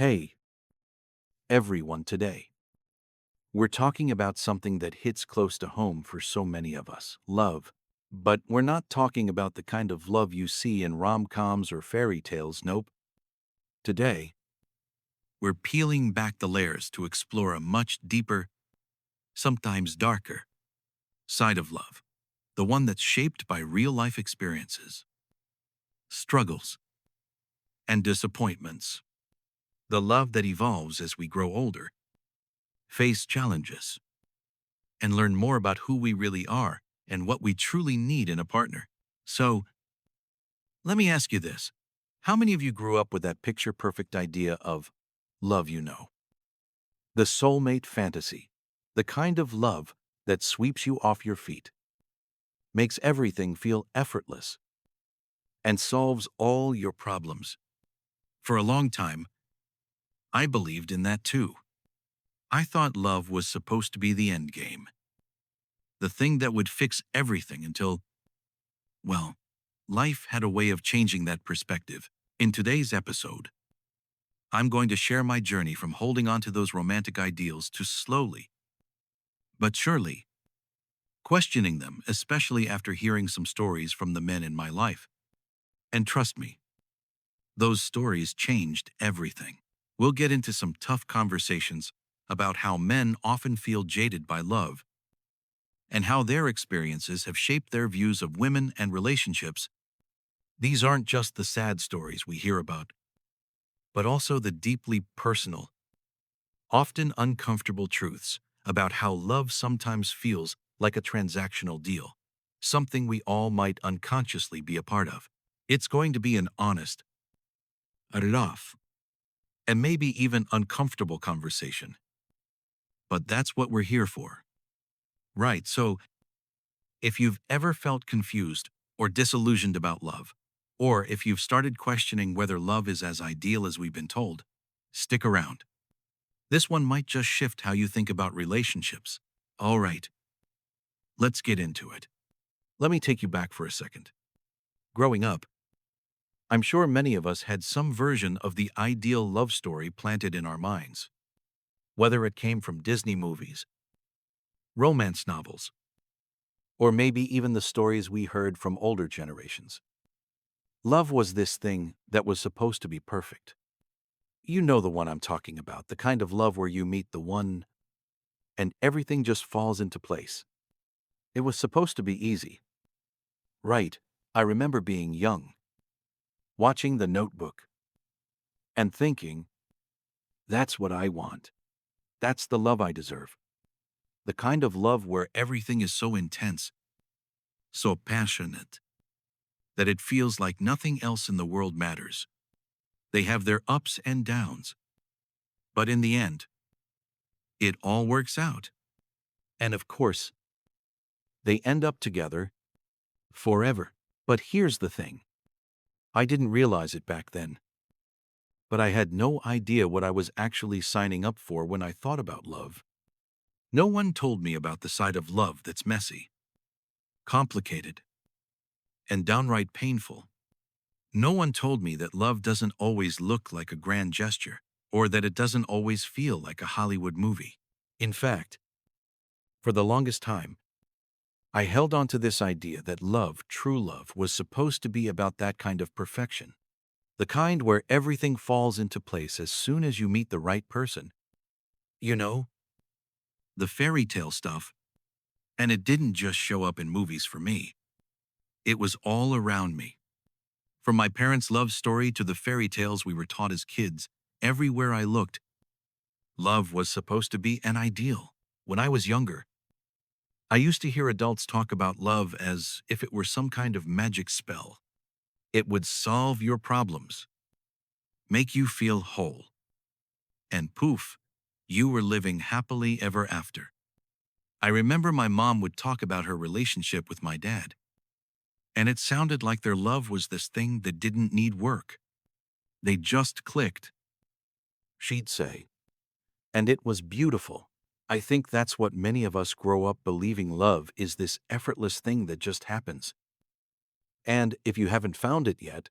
Hey, everyone, today. We're talking about something that hits close to home for so many of us love. But we're not talking about the kind of love you see in rom coms or fairy tales, nope. Today, we're peeling back the layers to explore a much deeper, sometimes darker, side of love. The one that's shaped by real life experiences, struggles, and disappointments. The love that evolves as we grow older, face challenges, and learn more about who we really are and what we truly need in a partner. So, let me ask you this. How many of you grew up with that picture-perfect idea of love you know? The soulmate fantasy. The kind of love that sweeps you off your feet, makes everything feel effortless, and solves all your problems. For a long time, I believed in that too. I thought love was supposed to be the end game, the thing that would fix everything until, well, life had a way of changing that perspective. In today's episode, I'm going to share my journey from holding on to those romantic ideals to slowly, but surely, questioning them, especially after hearing some stories from the men in my life. And trust me, those stories changed everything. We'll get into some tough conversations about how men often feel jaded by love and how their experiences have shaped their views of women and relationships. These aren't just the sad stories we hear about, but also the deeply personal, often uncomfortable truths about how love sometimes feels like a transactional deal, something we all might unconsciously be a part of. It's going to be an honest, rough, and maybe even uncomfortable conversation. But that's what we're here for. Right, so if you've ever felt confused or disillusioned about love, or if you've started questioning whether love is as ideal as we've been told, stick around. This one might just shift how you think about relationships. All right, let's get into it. Let me take you back for a second. Growing up, I'm sure many of us had some version of the ideal love story planted in our minds. Whether it came from Disney movies, romance novels, or maybe even the stories we heard from older generations. Love was this thing that was supposed to be perfect. You know the one I'm talking about, the kind of love where you meet the one and everything just falls into place. It was supposed to be easy. Right, I remember being young, watching The Notebook, and thinking, that's what I want. That's the love I deserve. The kind of love where everything is so intense, so passionate, that it feels like nothing else in the world matters. They have their ups and downs, but in the end, it all works out. And of course, they end up together forever. But here's the thing. I didn't realize it back then, but I had no idea what I was actually signing up for when I thought about love. No one told me about the side of love that's messy, complicated, and downright painful. No one told me that love doesn't always look like a grand gesture, or that it doesn't always feel like a Hollywood movie. In fact, for the longest time, I held on to this idea that love, true love, was supposed to be about that kind of perfection. The kind where everything falls into place as soon as you meet the right person. You know, the fairy tale stuff. And it didn't just show up in movies for me. It was all around me. From my parents' love story to the fairy tales we were taught as kids, everywhere I looked, love was supposed to be an ideal. When I was younger, I used to hear adults talk about love as if it were some kind of magic spell. It would solve your problems, make you feel whole, and poof, you were living happily ever after. I remember my mom would talk about her relationship with my dad, and it sounded like their love was this thing that didn't need work. They just clicked, she'd say. And it was beautiful. I think that's what many of us grow up believing love is this effortless thing that just happens. And if you haven't found it yet,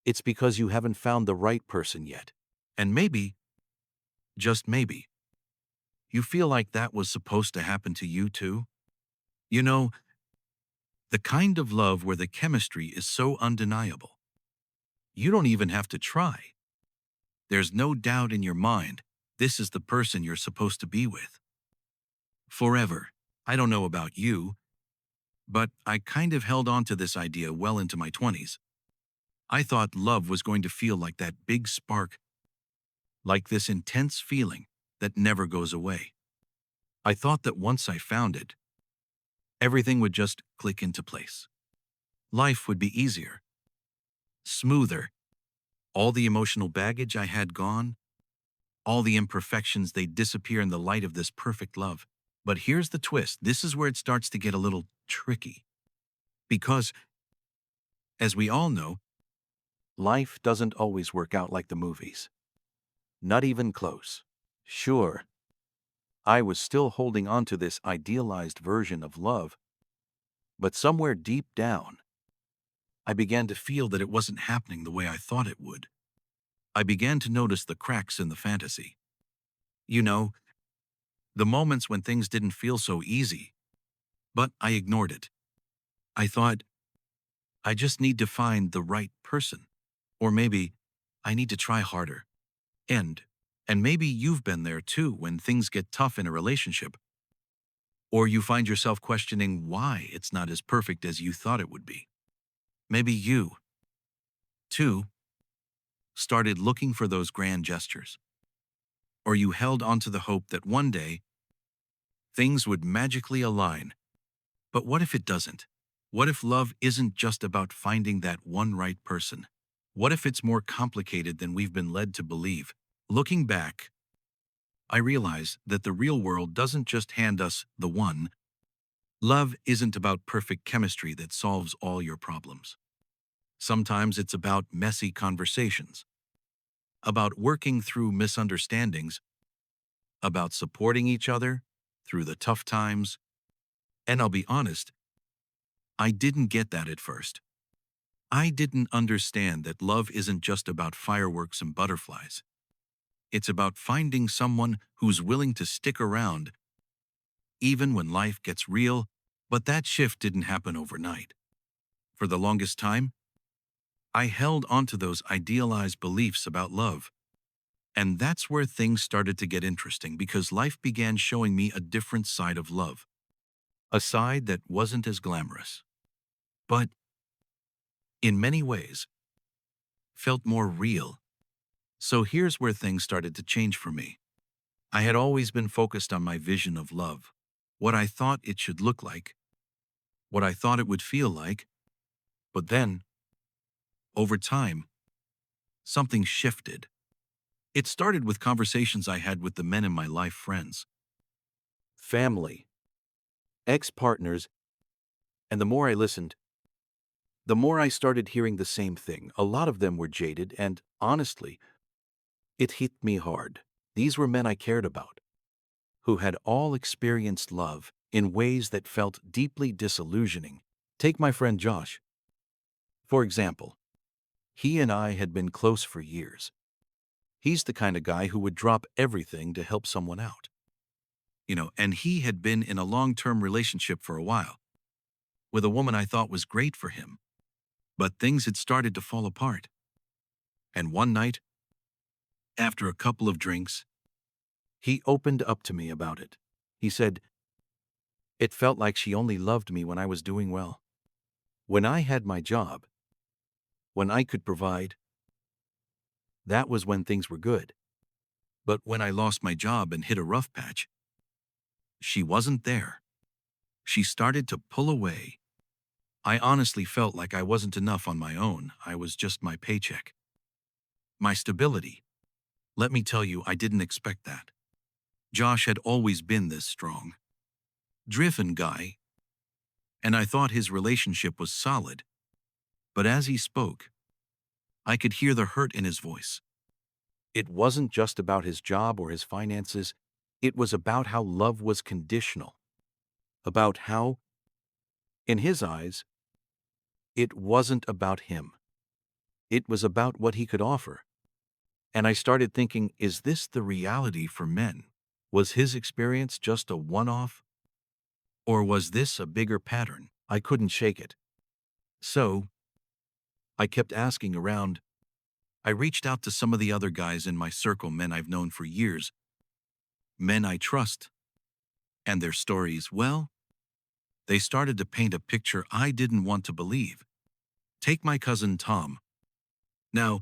it's because you haven't found the right person yet. And maybe, just maybe, you feel like that was supposed to happen to you too. You know, the kind of love where the chemistry is so undeniable. You don't even have to try. There's no doubt in your mind this is the person you're supposed to be with. Forever. I don't know about you, but I kind of held on to this idea well into my 20s. I thought love was going to feel like that big spark, like this intense feeling that never goes away. I thought that once I found it, everything would just click into place. Life would be easier, smoother. All the emotional baggage I had gone, all the imperfections, they disappear in the light of this perfect love. But here's the twist. This is where it starts to get a little tricky. Because, as we all know, life doesn't always work out like the movies. Not even close. Sure, I was still holding on to this idealized version of love, but somewhere deep down, I began to feel that it wasn't happening the way I thought it would. I began to notice the cracks in the fantasy. You know, the moments when things didn't feel so easy, but I ignored it. I thought, I just need to find the right person. Or maybe I need to try harder. And, and maybe you've been there too when things get tough in a relationship. Or you find yourself questioning why it's not as perfect as you thought it would be. Maybe you, too, started looking for those grand gestures. Or you held onto the hope that one day things would magically align. But what if it doesn't? What if love isn't just about finding that one right person? What if it's more complicated than we've been led to believe? Looking back, I realize that the real world doesn't just hand us the one. Love isn't about perfect chemistry that solves all your problems. Sometimes it's about messy conversations, about working through misunderstandings, about supporting each other through the tough times. And I'll be honest, I didn't get that at first. I didn't understand that love isn't just about fireworks and butterflies. It's about finding someone who's willing to stick around even when life gets real, but that shift didn't happen overnight. For the longest time, I held onto those idealized beliefs about love. And that's where things started to get interesting because life began showing me a different side of love. A side that wasn't as glamorous, but in many ways felt more real. So here's where things started to change for me. I had always been focused on my vision of love, what I thought it should look like, what I thought it would feel like. But then, over time, something shifted. It started with conversations I had with the men in my life, friends, family, ex-partners, and the more I listened, the more I started hearing the same thing. A lot of them were jaded, and honestly, it hit me hard. These were men I cared about, who had all experienced love in ways that felt deeply disillusioning. Take my friend Josh, for example. He and I had been close for years. He's the kind of guy who would drop everything to help someone out. And he had been in a long-term relationship for a while, with a woman I thought was great for him. But things had started to fall apart. And one night, after a couple of drinks, he opened up to me about it. He said, "It felt like she only loved me when I was doing well. When I had my job, when I could provide, that was when things were good. But when I lost my job and hit a rough patch, she wasn't there. She started to pull away. I honestly felt like I wasn't enough on my own. I was just my paycheck, my stability. Let me tell you, I didn't expect that. Josh had always been this strong, driven guy, and I thought his relationship was solid. But as he spoke, I could hear the hurt in his voice. It wasn't just about his job or his finances. It was about how love was conditional, about how, in his eyes, it wasn't about him. It was about what he could offer. And I started thinking, is this the reality for men? Was his experience just a one-off? Or was this a bigger pattern? I couldn't shake it. So, I kept asking around. I reached out to some of the other guys in my circle, men I've known for years, men I trust, and their stories, well, they started to paint a picture I didn't want to believe. Take my cousin Tom. Now,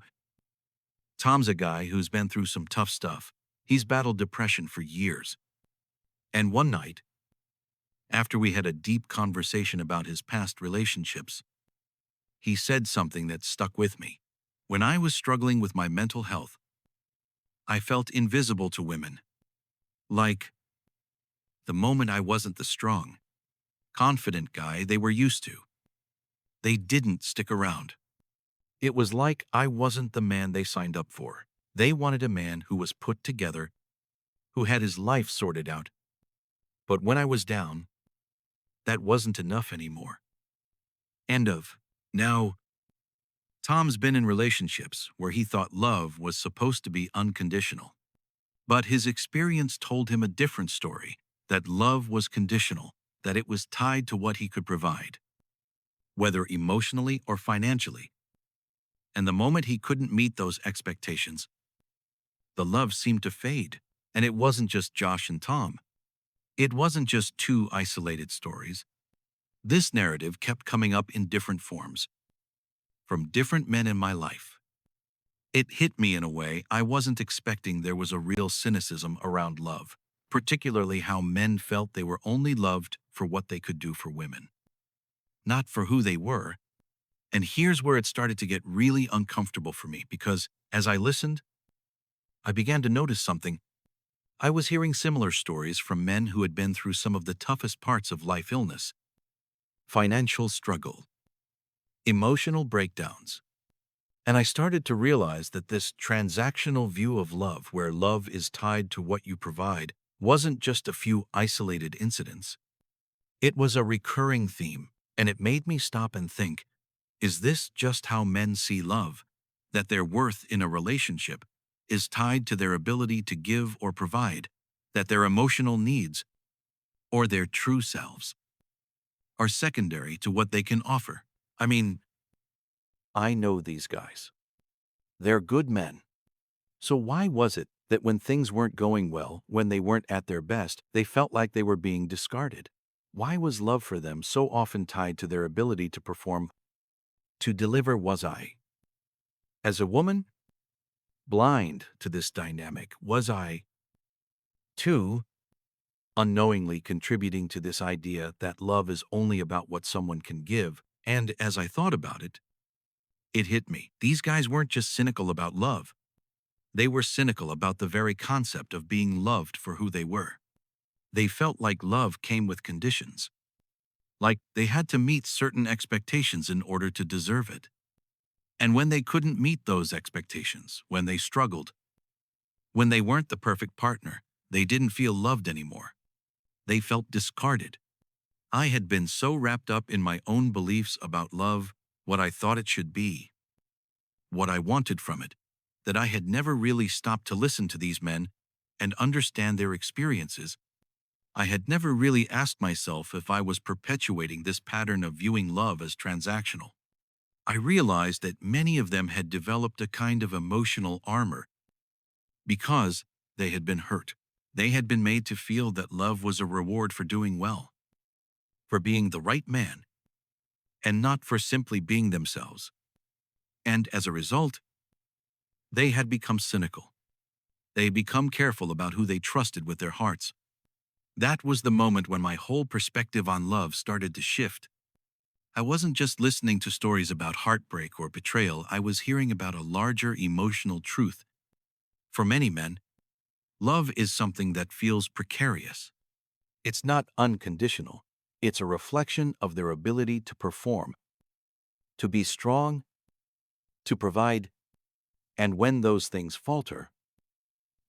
Tom's a guy who's been through some tough stuff. He's battled depression for years. And one night, after we had a deep conversation about his past relationships, he said something that stuck with me. When I was struggling with my mental health, I felt invisible to women. Like, the moment I wasn't the strong, confident guy they were used to, they didn't stick around. It was like I wasn't the man they signed up for. They wanted a man who was put together, who had his life sorted out. But when I was down, that wasn't enough anymore. End of. Now, Tom's been in relationships where he thought love was supposed to be unconditional. But his experience told him a different story, that love was conditional, that it was tied to what he could provide, whether emotionally or financially. And the moment he couldn't meet those expectations, the love seemed to fade. And it wasn't just Josh and Tom. It wasn't just two isolated stories. This narrative kept coming up in different forms, from different men in my life. It hit me in a way I wasn't expecting. There was a real cynicism around love, particularly how men felt they were only loved for what they could do for women, not for who they were. And here's where it started to get really uncomfortable for me, because as I listened, I began to notice something. I was hearing similar stories from men who had been through some of the toughest parts of life: illness, financial struggle, emotional breakdowns. And I started to realize that this transactional view of love, where love is tied to what you provide, wasn't just a few isolated incidents. It was a recurring theme, and it made me stop and think, is this just how men see love? That their worth in a relationship is tied to their ability to give or provide, that their emotional needs, or their true selves, are secondary to what they can offer. I mean, I know these guys. They're good men. So why was it that when things weren't going well, when they weren't at their best, they felt like they were being discarded? Why was love for them so often tied to their ability to perform, to deliver? Was I, as a woman, blind to this dynamic? Was I, too, unknowingly contributing to this idea that love is only about what someone can give? And as I thought about it, it hit me. These guys weren't just cynical about love. They were cynical about the very concept of being loved for who they were. They felt like love came with conditions, like they had to meet certain expectations in order to deserve it. And when they couldn't meet those expectations, when they struggled, when they weren't the perfect partner, they didn't feel loved anymore. They felt discarded. I had been so wrapped up in my own beliefs about love, what I thought it should be, what I wanted from it, that I had never really stopped to listen to these men and understand their experiences. I had never really asked myself if I was perpetuating this pattern of viewing love as transactional. I realized that many of them had developed a kind of emotional armor because they had been hurt. They had been made to feel that love was a reward for doing well, for being the right man, and not for simply being themselves. And as a result, they had become cynical. They had become careful about who they trusted with their hearts. That was the moment when my whole perspective on love started to shift. I wasn't just listening to stories about heartbreak or betrayal. I was hearing about a larger emotional truth. For many men, love is something that feels precarious. It's not unconditional. It's a reflection of their ability to perform, to be strong, to provide. And when those things falter,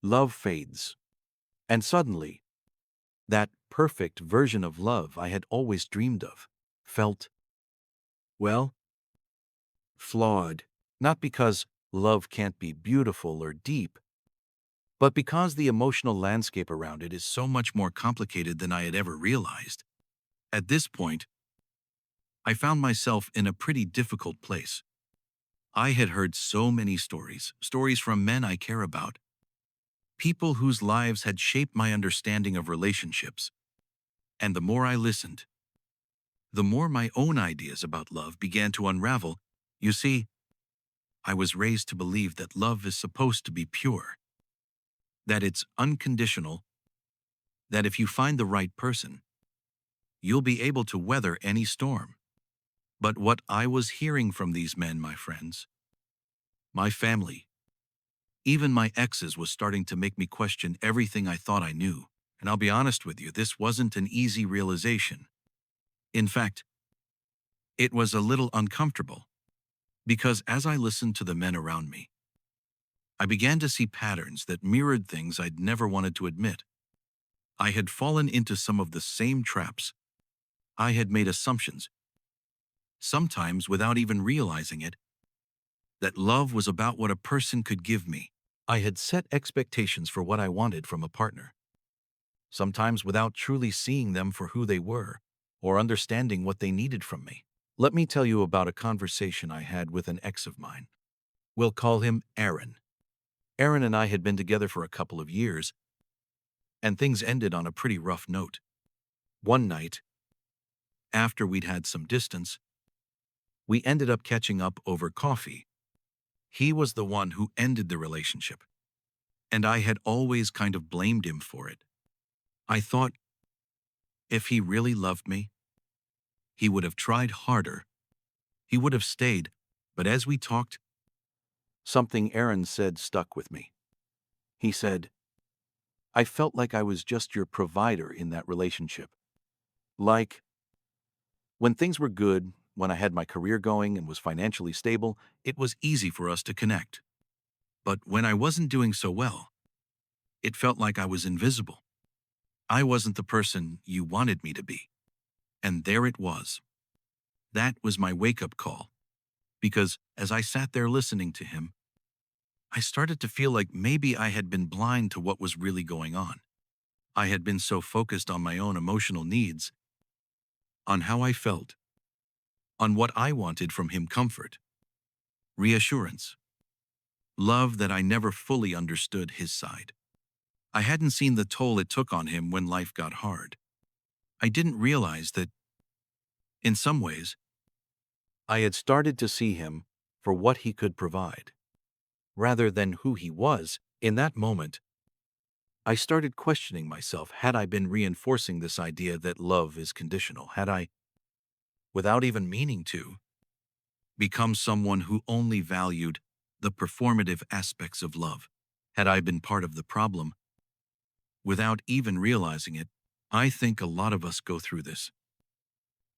love fades. And suddenly, that perfect version of love I had always dreamed of felt, well, flawed. Not because Love can't be beautiful or deep, but because the emotional landscape around it is so much more complicated than I had ever realized. At this point, I found myself in a pretty difficult place. I had heard so many stories from men I care about, people whose lives had shaped my understanding of relationships. And the more I listened, the more my own ideas about love began to unravel. You see, I was raised to believe that love is supposed to be pure, that it's unconditional, that if you find the right person, you'll be able to weather any storm. But what I was hearing from these men, my friends, my family, even my exes, was starting to make me question everything I thought I knew. And I'll be honest with you, this wasn't an easy realization. In fact, it was a little uncomfortable, because as I listened to the men around me, I began to see patterns that mirrored things I'd never wanted to admit. I had fallen into some of the same traps. I had made assumptions, sometimes without even realizing it, that love was about what a person could give me. I had set expectations for what I wanted from a partner, sometimes without truly seeing them for who they were or understanding what they needed from me. Let me tell you about a conversation I had with an ex of mine. We'll call him Aaron. Aaron and I had been together for a couple of years, and things ended on a pretty rough note. One night, after we'd had some distance, we ended up catching up over coffee. He was the one who ended the relationship, and I had always kind of blamed him for it. I thought, if he really loved me, he would have tried harder. He would have stayed. But as we talked, something Aaron said stuck with me. He said, I felt like I was just your provider in that relationship. Like, when things were good, when I had my career going and was financially stable, it was easy for us to connect. But when I wasn't doing so well, it felt like I was invisible. I wasn't the person you wanted me to be. And there it was. That was my wake-up call. Because as I sat there listening to him, I started to feel like maybe I had been blind to what was really going on. I had been so focused on my own emotional needs, on how I felt, on what I wanted from him: comfort, reassurance, love, that I never fully understood his side. I hadn't seen the toll it took on him when life got hard. I didn't realize that, in some ways, I had started to see him for what he could provide, rather than who he was. In that moment, I started questioning myself. Had I been reinforcing this idea that love is conditional? Had I, without even meaning to, become someone who only valued the performative aspects of love? Had I been part of the problem without even realizing it? I think a lot of us go through this,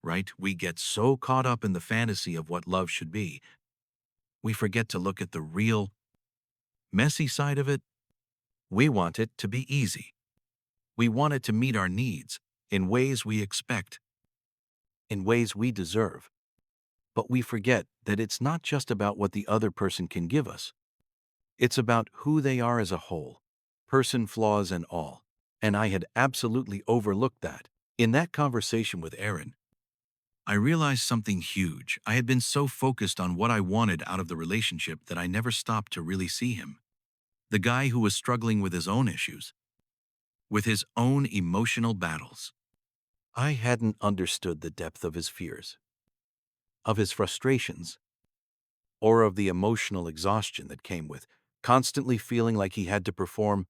right? We get so caught up in the fantasy of what love should be, we forget to look at the real, messy side of it. We want it to be easy. We want it to meet our needs in ways we expect, in ways we deserve. But we forget that it's not just about what the other person can give us. It's about who they are as a whole, person, flaws and all. And I had absolutely overlooked that. In that conversation with Aaron, I realized something huge. I had been so focused on what I wanted out of the relationship that I never stopped to really see him. The guy who was struggling with his own issues, with his own emotional battles. I hadn't understood the depth of his fears, of his frustrations, or of the emotional exhaustion that came with constantly feeling like he had to perform.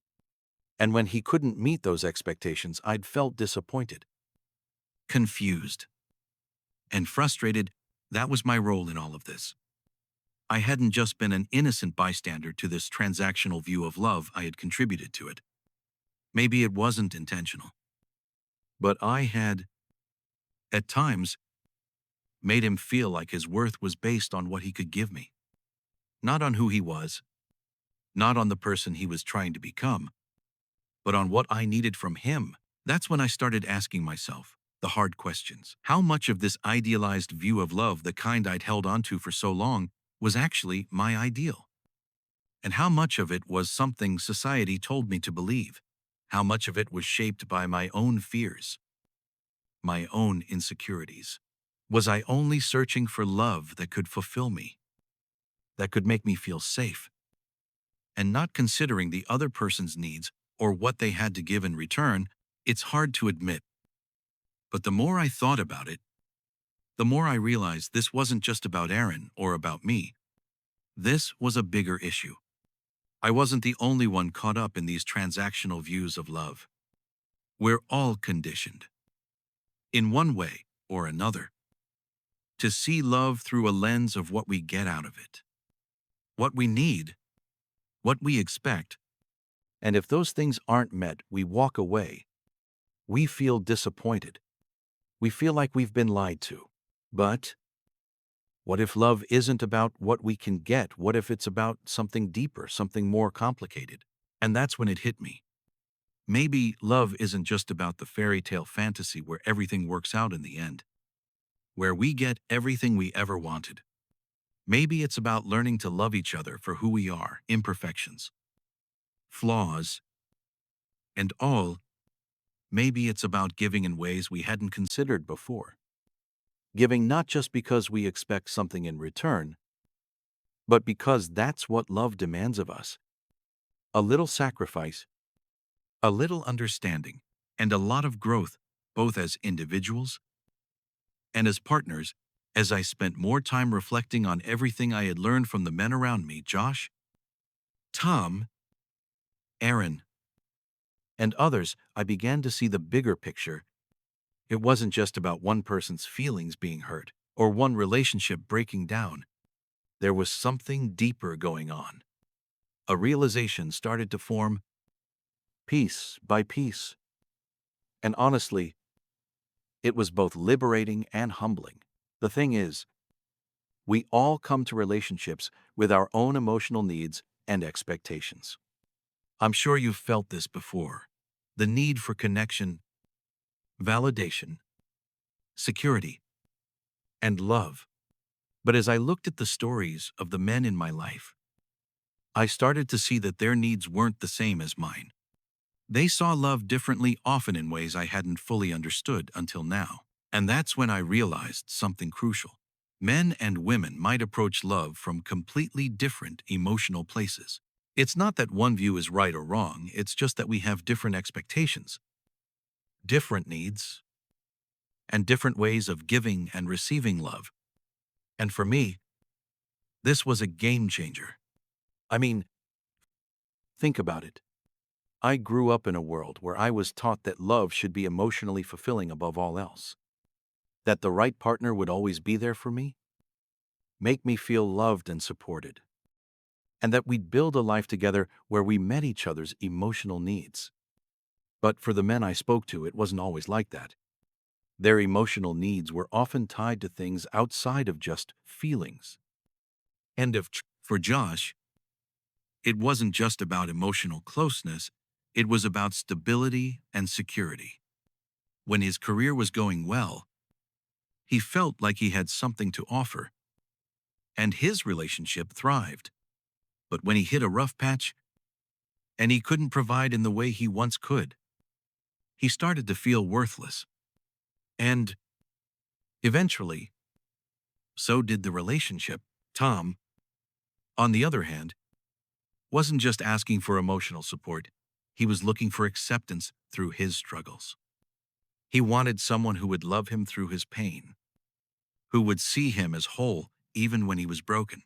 And when he couldn't meet those expectations, I'd felt disappointed, confused, and frustrated. That was my role in all of this. I hadn't just been an innocent bystander to this transactional view of love, I had contributed to it. Maybe it wasn't intentional, but I had, at times, made him feel like his worth was based on what he could give me, not on who he was, not on the person he was trying to become, but on what I needed from him. That's when I started asking myself the hard questions. How much of this idealized view of love, the kind I'd held onto for so long, was actually my ideal? And how much of it was something society told me to believe? How much of it was shaped by my own fears, my own insecurities? Was I only searching for love that could fulfill me, that could make me feel safe, and not considering the other person's needs or what they had to give in return? It's hard to admit, but the more I thought about it, the more I realized this wasn't just about Aaron or about me. This was a bigger issue. I wasn't the only one caught up in these transactional views of love. We're all conditioned, in one way or another, to see love through a lens of what we get out of it, what we need, what we expect. And if those things aren't met, we walk away. We feel disappointed. We feel like we've been lied to. But what if love isn't about what we can get? What if it's about something deeper, something more complicated? And that's when it hit me. Maybe love isn't just about the fairy tale fantasy where everything works out in the end, where we get everything we ever wanted. Maybe it's about learning to love each other for who we are, imperfections, flaws, and all. Maybe it's about giving in ways we hadn't considered before. Giving not just because we expect something in return, but because that's what love demands of us. A little sacrifice, a little understanding, and a lot of growth, both as individuals and as partners. As I spent more time reflecting on everything I had learned from the men around me, Josh, Tom, Aaron, and others, I began to see the bigger picture. It wasn't just about one person's feelings being hurt or one relationship breaking down. There was something deeper going on. A realization started to form, piece by piece. And honestly, it was both liberating and humbling. The thing is, we all come to relationships with our own emotional needs and expectations. I'm sure you've felt this before. The need for connection, validation, security, and love. But as I looked at the stories of the men in my life, I started to see that their needs weren't the same as mine. They saw love differently, often in ways I hadn't fully understood until now. And that's when I realized something crucial. Men and women might approach love from completely different emotional places. It's not that one view is right or wrong, it's just that we have different expectations, different needs, and different ways of giving and receiving love. And for me, this was a game changer. I mean, think about it. I grew up in a world where I was taught that love should be emotionally fulfilling above all else, that the right partner would always be there for me, make me feel loved and supported, and that we'd build a life together where we met each other's emotional needs. But for the men I spoke to, it wasn't always like that. Their emotional needs were often tied to things outside of just feelings. For Josh, it wasn't just about emotional closeness, it was about stability and security. When his career was going well, he felt like he had something to offer, and his relationship thrived. But when he hit a rough patch, and he couldn't provide in the way he once could, he started to feel worthless. And eventually, so did the relationship. Tom, on the other hand, wasn't just asking for emotional support, he was looking for acceptance through his struggles. He wanted someone who would love him through his pain, who would see him as whole even when he was broken.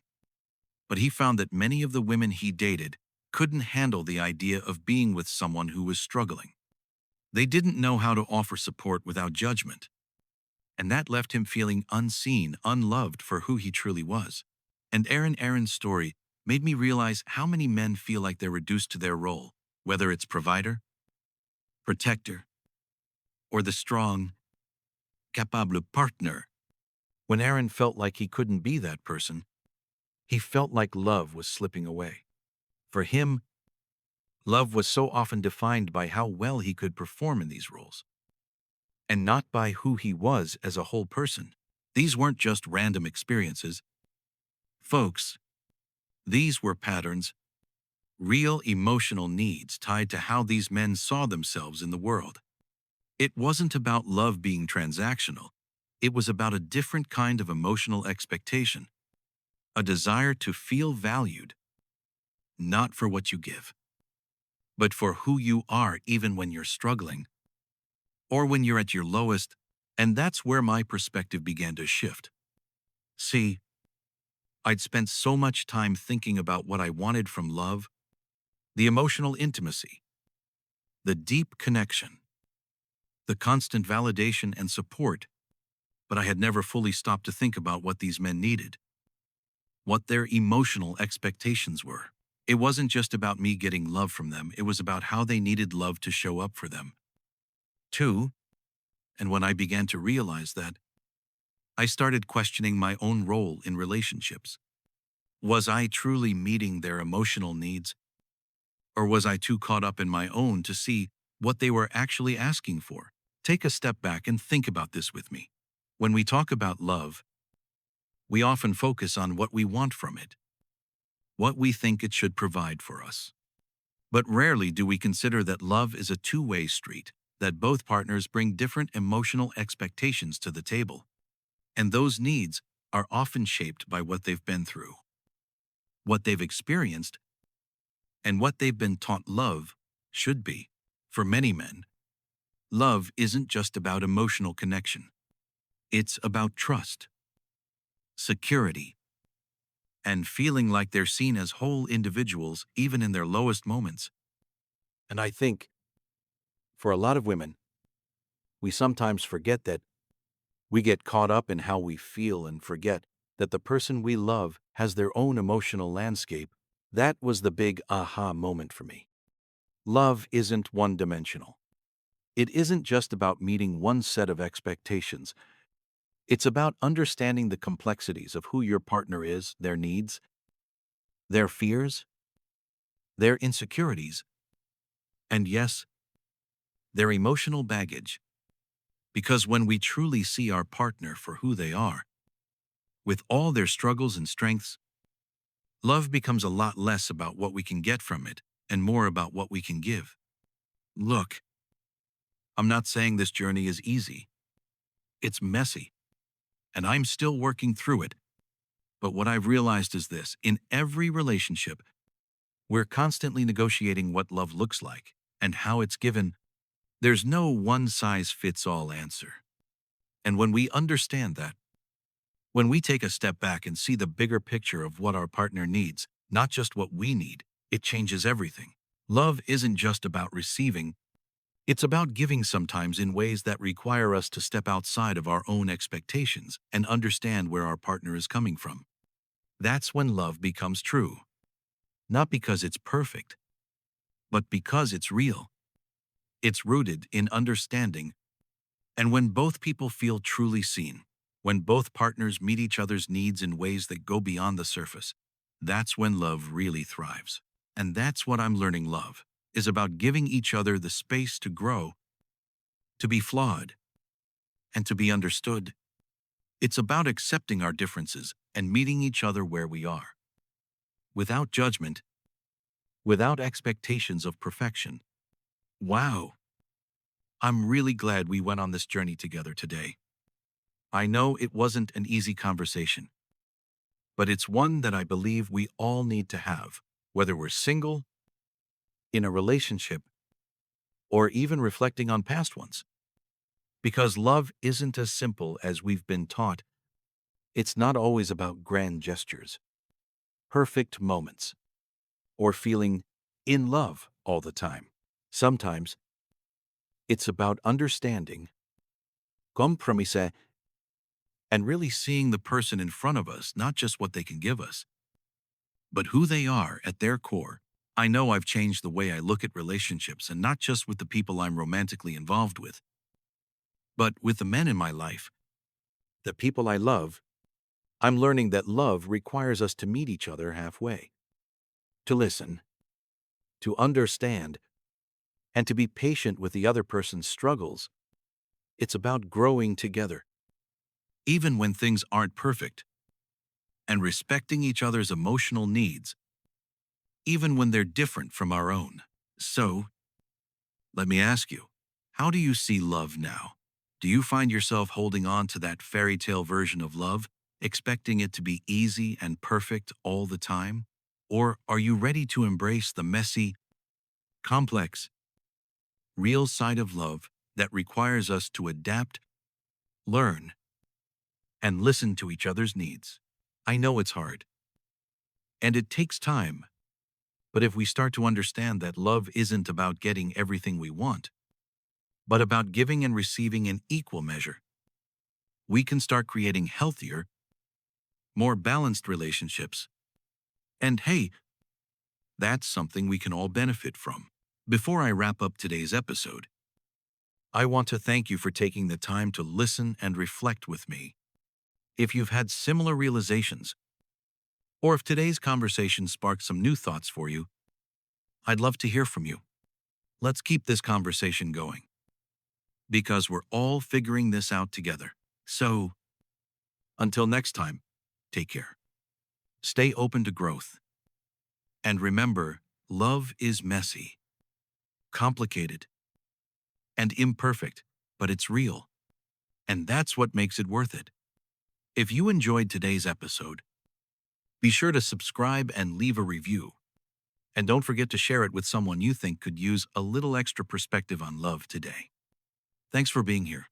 But he found that many of the women he dated couldn't handle the idea of being with someone who was struggling. They didn't know how to offer support without judgment, and that left him feeling unseen, unloved for who he truly was. And Aaron's story made me realize how many men feel like they're reduced to their role, whether it's provider, protector, or the strong, capable partner. When Aaron felt like he couldn't be that person, he felt like love was slipping away. For him, love was so often defined by how well he could perform in these roles, and not by who he was as a whole person. These weren't just random experiences, folks. These were patterns, real emotional needs tied to how these men saw themselves in the world. It wasn't about love being transactional. It was about a different kind of emotional expectation, a desire to feel valued, not for what you give, but for who you are even when you're struggling or when you're at your lowest. And that's where my perspective began to shift. See, I'd spent so much time thinking about what I wanted from love, the emotional intimacy, the deep connection, the constant validation and support, but I had never fully stopped to think about what these men needed, what their emotional expectations were. It wasn't just about me getting love from them, it was about how they needed love to show up for them, too. And when I began to realize that, I started questioning my own role in relationships. Was I truly meeting their emotional needs, or was I too caught up in my own to see what they were actually asking for? Take a step back and think about this with me. When we talk about love, we often focus on what we want from it, what we think it should provide for us. But rarely do we consider that love is a two-way street, that both partners bring different emotional expectations to the table, and those needs are often shaped by what they've been through, what they've experienced, and what they've been taught love should be. For many men, love isn't just about emotional connection. It's about trust, security, and feeling like they're seen as whole individuals even in their lowest moments. And I think, for a lot of women, we sometimes forget that. We get caught up in how we feel and forget that the person we love has their own emotional landscape. That was the big aha moment for me. Love isn't one-dimensional. It isn't just about meeting one set of expectations. It's about understanding the complexities of who your partner is, their needs, their fears, their insecurities, and yes, their emotional baggage. Because when we truly see our partner for who they are, with all their struggles and strengths, love becomes a lot less about what we can get from it and more about what we can give. Look, I'm not saying this journey is easy. It's messy, and I'm still working through it. But what I've realized is this: in every relationship, we're constantly negotiating what love looks like and how it's given. There's no one-size-fits-all answer. And when we understand that, when we take a step back and see the bigger picture of what our partner needs, not just what we need, it changes everything. Love isn't just about receiving, it's about giving, sometimes in ways that require us to step outside of our own expectations and understand where our partner is coming from. That's when love becomes true. Not because it's perfect, but because it's real. It's rooted in understanding. And when both people feel truly seen, when both partners meet each other's needs in ways that go beyond the surface, that's when love really thrives. And that's what I'm learning. Love is about giving each other the space to grow, to be flawed, and to be understood. It's about accepting our differences and meeting each other where we are, without judgment, without expectations of perfection. Wow, I'm really glad we went on this journey together today. I know it wasn't an easy conversation, but it's one that I believe we all need to have, whether we're single, in a relationship, or even reflecting on past ones. Because love isn't as simple as we've been taught. It's not always about grand gestures, perfect moments, or feeling in love all the time. Sometimes it's about understanding, compromise, and really seeing the person in front of us, not just what they can give us, but who they are at their core. I know I've changed the way I look at relationships, and not just with the people I'm romantically involved with, but with the men in my life, the people I love. I'm learning that love requires us to meet each other halfway, to listen, to understand, and to be patient with the other person's struggles. It's about growing together, even when things aren't perfect, and respecting each other's emotional needs. even when they're different from our own. So, let me ask you, how do you see love now? Do you find yourself holding on to that fairy tale version of love, expecting it to be easy and perfect all the time? Or are you ready to embrace the messy, complex, real side of love that requires us to adapt, learn, and listen to each other's needs? I know it's hard, and it takes time, but if we start to understand that love isn't about getting everything we want, but about giving and receiving in equal measure, we can start creating healthier, more balanced relationships. And hey, that's something we can all benefit from. Before I wrap up today's episode, I want to thank you for taking the time to listen and reflect with me. If you've had similar realizations, or if today's conversation sparked some new thoughts for you, I'd love to hear from you. Let's keep this conversation going, because we're all figuring this out together. So, until next time, take care. Stay open to growth. And remember, love is messy, complicated, and imperfect, but it's real. And that's what makes it worth it. If you enjoyed today's episode, be sure to subscribe and leave a review. And don't forget to share it with someone you think could use a little extra perspective on love today. Thanks for being here,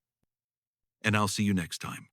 and I'll see you next time.